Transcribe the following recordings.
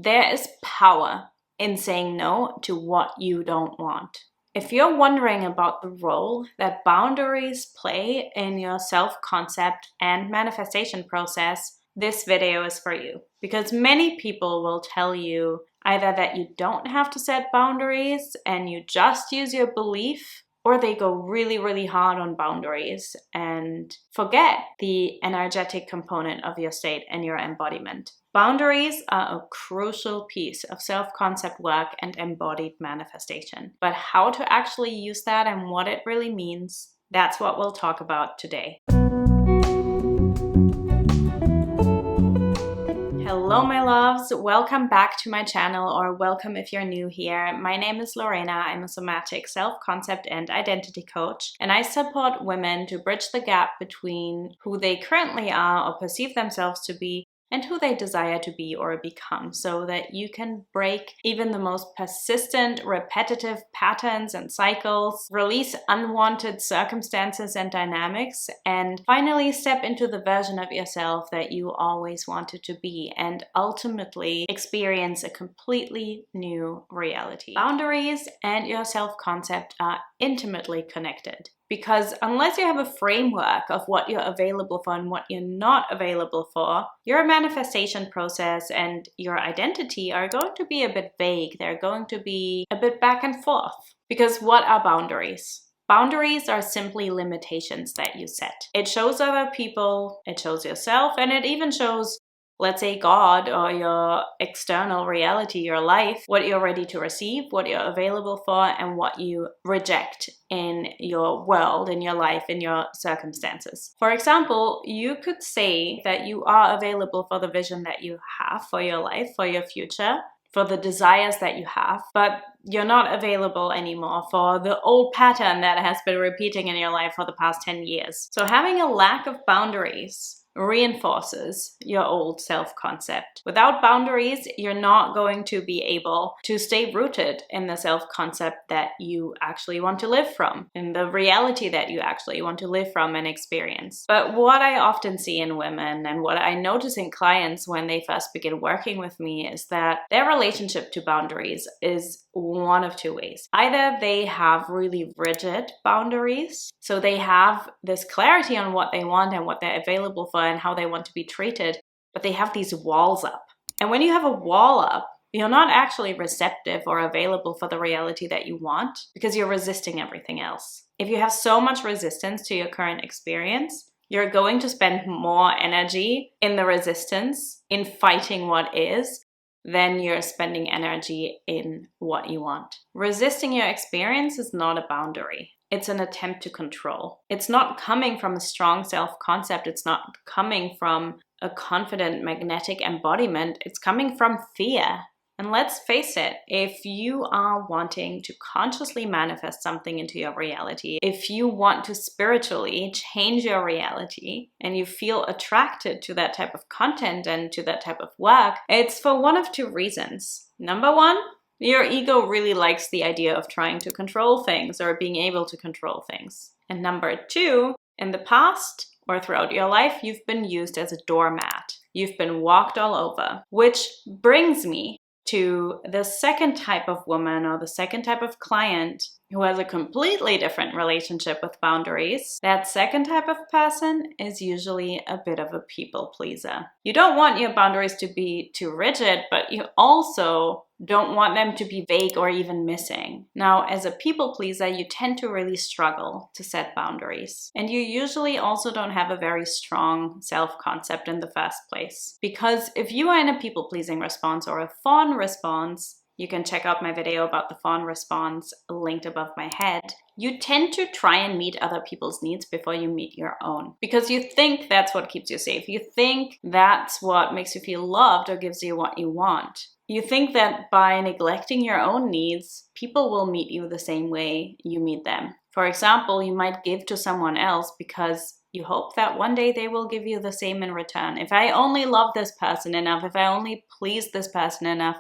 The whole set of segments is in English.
There is power in saying no to what you don't want. If you're wondering about the role that boundaries play in your self-concept and manifestation process, this video is for you. Because many people will tell you either that you don't have to set boundaries and you just use your belief, or they go really hard on boundaries and forget the energetic component of your state and your embodiment. Boundaries are a crucial piece of self-concept work and embodied manifestation. But how to actually use that and what it really means, that's what we'll talk about today. Hello my loves, welcome back to my channel, or welcome if you're new here. My name is Lorena. I'm a somatic self-concept and identity coach, and I support women to bridge the gap between who they currently are or perceive themselves to be and who they desire to be or become, so that you can break even the most persistent, repetitive patterns and cycles, release unwanted circumstances and dynamics, and finally step into the version of yourself that you always wanted to be, and ultimately experience a completely new reality. Boundaries and your self-concept are intimately connected. Because unless you have a framework of what you're available for and what you're not available for, your manifestation process and your identity are going to be a bit vague. They're going to be a bit back and forth. Because what are boundaries? Boundaries are simply limitations that you set. It shows other people, it shows yourself, and it even shows, let's say, God or your external reality, your life, what you're ready to receive, what you're available for, and what you reject in your world, in your life, in your circumstances. For example, you could say that you are available for the vision that you have for your life, for your future, for the desires that you have, but you're not available anymore for the old pattern that has been repeating in your life for the past 10 years. So having a lack of boundaries reinforces your old self-concept. Without boundaries, you're not going to be able to stay rooted in the self-concept that you actually want to live from, in the reality that you actually want to live from and experience. But what I often see in women and what I notice in clients when they first begin working with me is that their relationship to boundaries is one of two ways. Either they have really rigid boundaries, so they have this clarity on what they want and what they're available for and how they want to be treated, but they have these walls up. And when you have a wall up, you're not actually receptive or available for the reality that you want because you're resisting everything else. If you have so much resistance to your current experience, you're going to spend more energy in the resistance, in fighting what is, than you're spending energy in what you want. Resisting your experience is not a boundary. It's an attempt to control. It's not coming from a strong self-concept. It's not coming from a confident, magnetic embodiment. It's coming from fear. And let's face it, if you are wanting to consciously manifest something into your reality, if you want to spiritually change your reality and you feel attracted to that type of content and to that type of work, it's for one of two reasons. Number one, your ego really likes the idea of trying to control things or being able to control things. And number two, in the past or throughout your life, you've been used as a doormat. You've been walked all over, which brings me to the second type of woman or the second type of client who has a completely different relationship with boundaries. That second type of person is usually a bit of a people pleaser. You don't want your boundaries to be too rigid, but you also don't want them to be vague or even missing. Now, as a people pleaser, you tend to really struggle to set boundaries. And you usually also don't have a very strong self-concept in the first place. Because if you are in a people-pleasing response or a fawn response, you can check out my video about the fawn response linked above my head. You tend to try and meet other people's needs before you meet your own. Because you think that's what keeps you safe. You think that's what makes you feel loved or gives you what you want. You think that by neglecting your own needs, people will meet you the same way you meet them. For example, you might give to someone else because you hope that one day they will give you the same in return. If I only love this person enough, if I only please this person enough,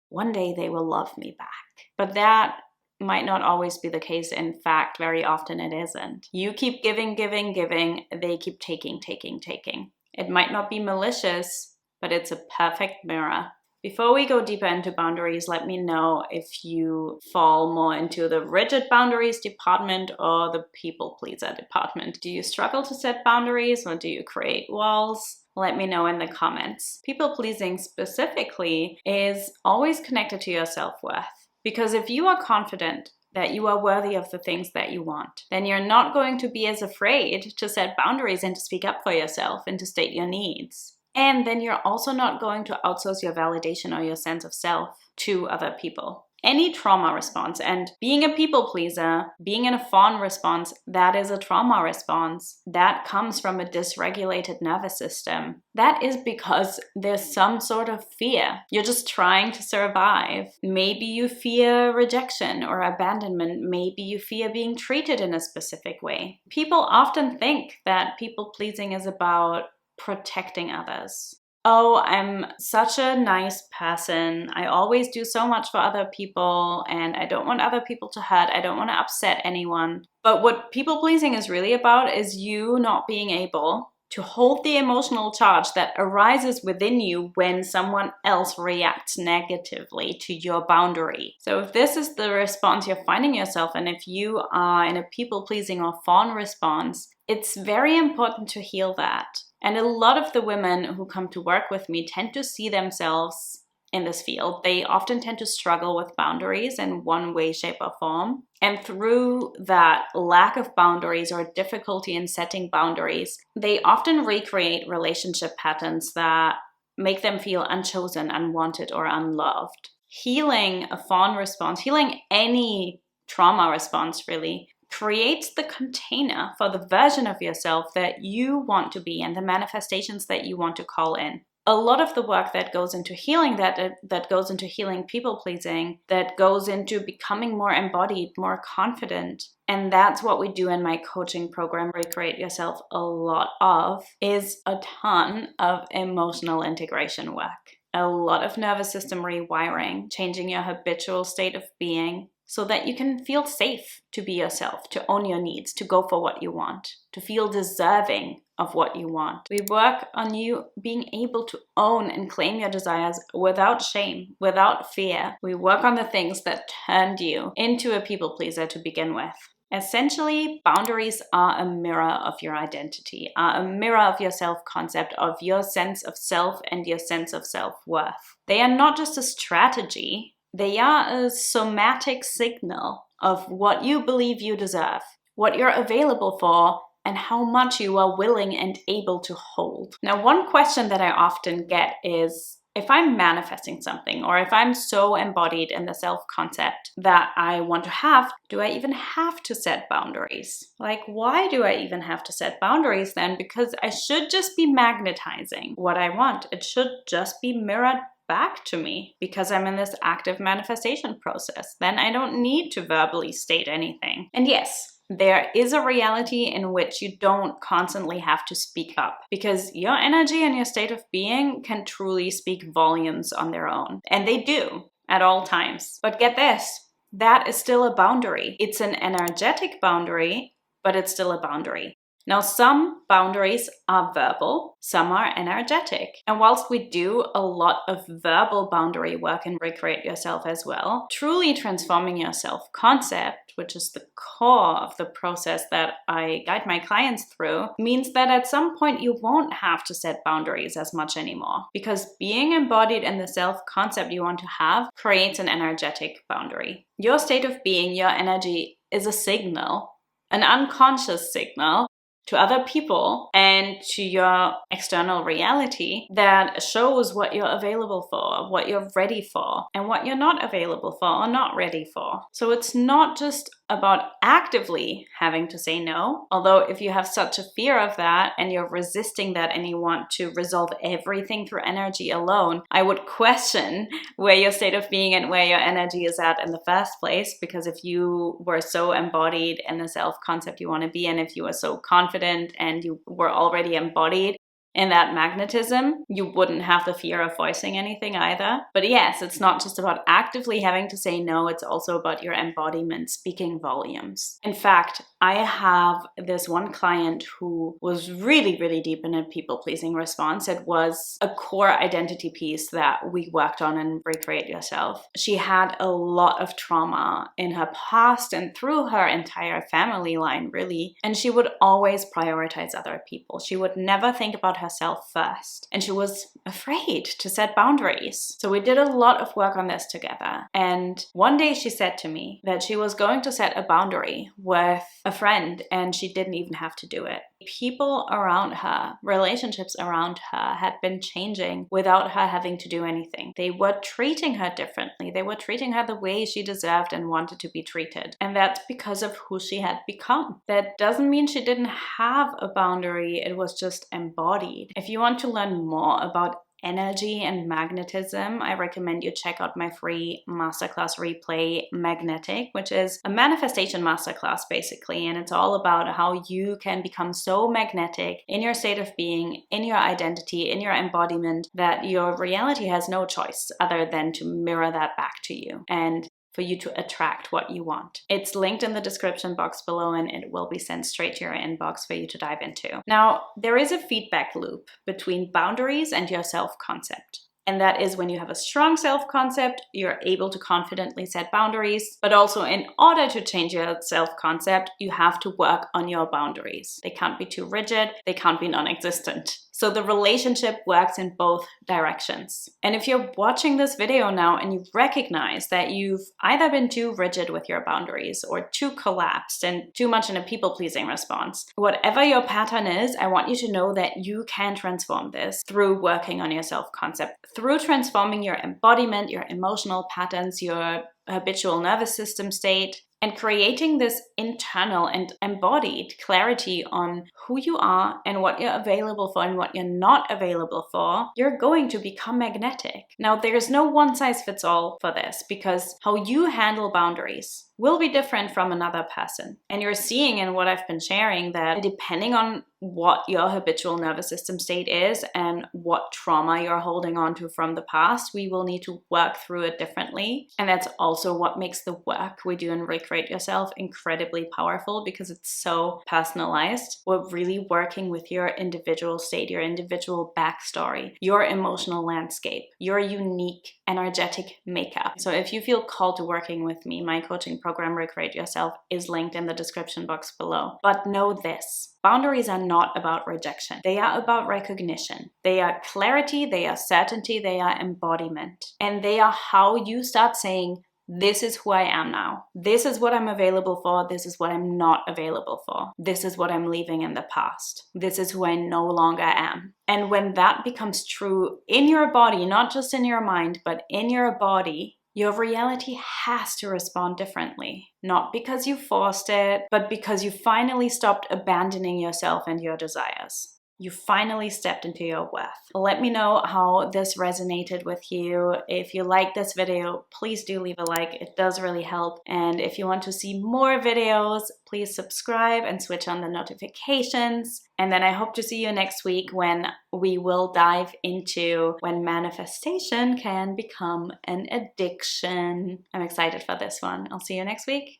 one day they will love me back. But that might not always be the case. In fact, very often it isn't. You keep giving, giving, giving. They keep taking, taking, taking. It might not be malicious, but it's a perfect mirror Before we go deeper into boundaries, let me know if you fall more into the rigid boundaries department or the people pleaser department. Do you struggle to set boundaries or do you create walls? Let me know in the comments. People pleasing specifically is always connected to your self-worth. Because if you are confident that you are worthy of the things that you want, then you're not going to be as afraid to set boundaries and to speak up for yourself and to state your needs. And then you're also not going to outsource your validation or your sense of self to other people. Any trauma response, and being a people pleaser, being in a fawn response, that is a trauma response. That comes from a dysregulated nervous system. That is because there's some sort of fear. You're just trying to survive. Maybe you fear rejection or abandonment. Maybe you fear being treated in a specific way. People often think that people pleasing is about protecting others. Oh, I'm such a nice person. I always do so much for other people and I don't want other people to hurt. I don't want to upset anyone. But what people pleasing is really about is you not being able to hold the emotional charge that arises within you when someone else reacts negatively to your boundary. So if this is the response you're finding yourself in, if you are in a people pleasing or fawn response, it's very important to heal that. And a lot of the women who come to work with me tend to see themselves in this field. They often tend to struggle with boundaries in one way, shape, or form. And through that lack of boundaries or difficulty in setting boundaries, they often recreate relationship patterns that make them feel unchosen, unwanted, or unloved. Healing a fawn response, healing any trauma response really, creates the container for the version of yourself that you want to be and the manifestations that you want to call in. A lot of the work that goes into healing that goes into healing people pleasing, that goes into becoming more embodied, more confident, and that's what we do in my coaching program, Recreate Yourself, a lot of, is a ton of emotional integration work. A lot of nervous system rewiring, changing your habitual state of being, so that you can feel safe to be yourself, to own your needs, to go for what you want, to feel deserving of what you want. We work on you being able to own and claim your desires without shame, without fear. We work on the things that turned you into a people pleaser to begin with. Essentially, boundaries are a mirror of your identity, are a mirror of your self-concept, of your sense of self and your sense of self-worth. They are not just a strategy. They are a somatic signal of what you believe you deserve, what you're available for, and how much you are willing and able to hold. Now, one question that I often get is, if I'm manifesting something, or if I'm so embodied in the self-concept that I want to have, do I even have to set boundaries? Like, why do I even have to set boundaries then? Because I should just be magnetizing what I want. It should just be mirrored back to me because I'm in this active manifestation process. Then I don't need to verbally state anything. And yes, there is a reality in which you don't constantly have to speak up because your energy and your state of being can truly speak volumes on their own. And they do at all times. But get this, that is still a boundary. It's an energetic boundary, but it's still a boundary. Now, some boundaries are verbal, some are energetic. And whilst we do a lot of verbal boundary work and Recreate Yourself as well, truly transforming your self-concept, which is the core of the process that I guide my clients through, means that at some point you won't have to set boundaries as much anymore. Because being embodied in the self-concept you want to have creates an energetic boundary. Your state of being, your energy, is a signal, an unconscious signal, to other people and to your external reality that shows what you're available for, what you're ready for, and what you're not available for or not ready for. So it's not just about actively having to say no, although if you have such a fear of that and you're resisting that and you want to resolve everything through energy alone, I would question where your state of being and where your energy is at in the first place, because if you were so embodied in the self-concept you want to be in, if you were so confident and you were already embodied, In that magnetism, you wouldn't have the fear of voicing anything either. But yes, it's not just about actively having to say no, it's also about your embodiment speaking volumes. In fact, I have this one client who was really, really deep in a people-pleasing response. It was a core identity piece that we worked on in Recreate Yourself. She had a lot of trauma in her past and through her entire family line, really. And she would always prioritize other people. She would never think about herself first. And she was afraid to set boundaries. So we did a lot of work on this together. And one day she said to me that she was going to set a boundary with a friend and she didn't even have to do it. People around her, relationships around her had been changing without her having to do anything. They were treating her differently. They were treating her the way she deserved and wanted to be treated. And that's because of who she had become. That doesn't mean she didn't have a boundary. It was just embodied. If you want to learn more about energy and magnetism, I recommend you check out my free masterclass replay, Magnetic, which is a manifestation masterclass basically, and it's all about how you can become so magnetic in your state of being, in your identity, in your embodiment, that your reality has no choice other than to mirror that back to you and for you to attract what you want. It's linked in the description box below and it will be sent straight to your inbox for you to dive into. Now, there is a feedback loop between boundaries and your self-concept. And that is when you have a strong self-concept, you're able to confidently set boundaries. But also in order to change your self-concept, you have to work on your boundaries. They can't be too rigid, they can't be non-existent. So the relationship works in both directions. And if you're watching this video now and you recognize that you've either been too rigid with your boundaries or too collapsed and too much in a people-pleasing response, whatever your pattern is, I want you to know that you can transform this through working on your self-concept, through transforming your embodiment, your emotional patterns, your habitual nervous system state, and creating this internal and embodied clarity on who you are and what you're available for and what you're not available for, you're going to become magnetic. Now, there's no one size fits all for this because how you handle boundaries will be different from another person. And you're seeing in what I've been sharing that depending on what your habitual nervous system state is and what trauma you're holding on to from the past, we will need to work through it differently. And that's also what makes the work we do in Recreate Yourself incredibly powerful because it's so personalized. We're really working with your individual state, your individual backstory, your emotional landscape, your unique energetic makeup. So if you feel called to working with me, my coaching program Recreate Yourself is linked in the description box below. But know this. Boundaries are not about rejection. They are about recognition. They are clarity, they are certainty, they are embodiment. And they are how you start saying, this is who I am now. This is what I'm available for. This is what I'm not available for. This is what I'm leaving in the past. This is who I no longer am. And when that becomes true in your body, not just in your mind, but in your body, your reality has to respond differently. Not because you forced it, but because you finally stopped abandoning yourself and your desires. You finally stepped into your worth. Let me know how this resonated with you. If you like this video, please do leave a like. It does really help. And if you want to see more videos, please subscribe and switch on the notifications. And then I hope to see you next week when we will dive into when manifestation can become an addiction. I'm excited for this one. I'll see you next week.